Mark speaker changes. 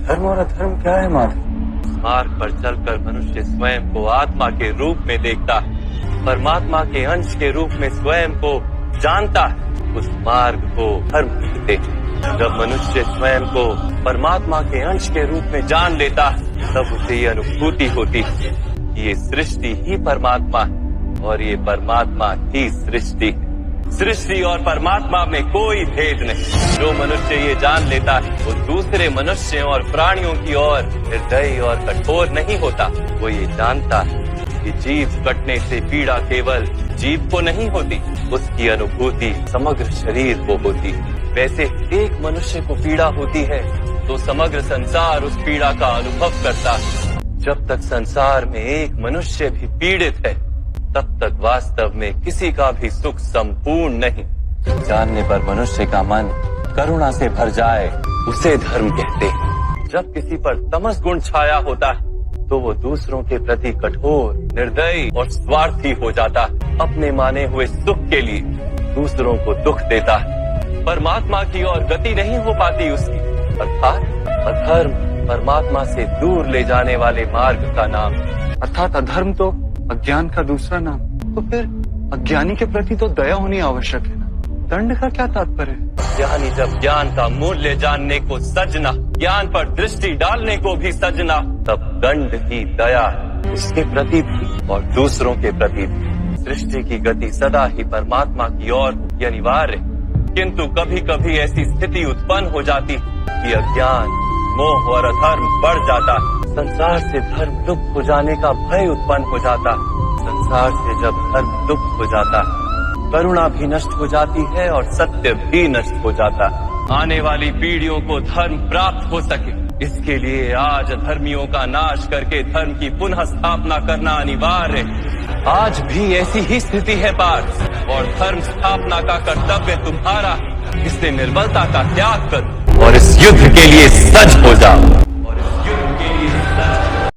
Speaker 1: धर्म और अधर्म क्या है माधव? मार्ग पर चलकर मनुष्य स्वयं को आत्मा के रूप में देखता है, परमात्मा के अंश के रूप में स्वयं को जानता है। उस मार्ग को धर्म कहते हैं। जब मनुष्य स्वयं को परमात्मा के अंश के रूप में जान लेता है, तब उसे ये अनुभूति होती है कि ये सृष्टि ही परमात्मा है और ये परमात्मा ही सृष्टि है। सृष्टि और परमात्मा में कोई भेद नहीं। जो मनुष्य ये जान लेता है वो दूसरे मनुष्य और प्राणियों की ओर निर्दयी और कठोर नहीं होता। वो ये जानता है कि जीव कटने से पीड़ा केवल जीव को नहीं होती, उसकी अनुभूति समग्र शरीर को होती है। वैसे एक मनुष्य को पीड़ा होती है तो समग्र संसार उस पीड़ा का अनुभव करता है। जब तक संसार में एक मनुष्य भी पीड़ित है, तब तक वास्तव में किसी का भी सुख संपूर्ण नहीं। जानने पर मनुष्य का मन करुणा से भर जाए, उसे धर्म कहते हैं। जब किसी पर तमस गुण छाया होता है तो वो दूसरों के प्रति कठोर, निर्दयी और स्वार्थी हो जाता है। अपने माने हुए सुख के लिए दूसरों को दुख देता है। परमात्मा की ओर गति नहीं हो पाती उसकी। अर्थात अधर्म परमात्मा से दूर ले जाने वाले मार्ग का नाम।
Speaker 2: अर्थात अधर्म तो अज्ञान का दूसरा नाम। तो फिर अज्ञानी के प्रति तो दया होनी आवश्यक है ना। दंड का क्या तात्पर्य है?
Speaker 1: यानी जब ज्ञान का मूल्य जानने को सजना, ज्ञान पर दृष्टि डालने को भी सजना, तब दंड की दया उसके प्रति भी और दूसरों के प्रति भी। सृष्टि की गति सदा ही परमात्मा की ओर ये अनिवार्य है। किंतु कभी कभी ऐसी स्थिति उत्पन्न हो जाती कि अज्ञान, मोह और अधर्म बढ़ जाता। संसार से धर्म लुप्त हो जाने का भय उत्पन्न हो जाता। संसार से जब धर्म लुप्त हो जाता, करुणा भी नष्ट हो जाती है और सत्य भी नष्ट हो जाता। आने वाली पीढ़ियों को धर्म प्राप्त हो सके, इसके लिए आज धर्मियों का नाश करके धर्म की पुनः स्थापना करना अनिवार्य है। आज भी ऐसी ही स्थिति है पार्थ, और धर्म स्थापना का कर्तव्य तुम्हारा। इससे निर्बलता का त्याग करो और इस युद्ध के लिए सज हो जाओ। और इस युद्ध के लिए सज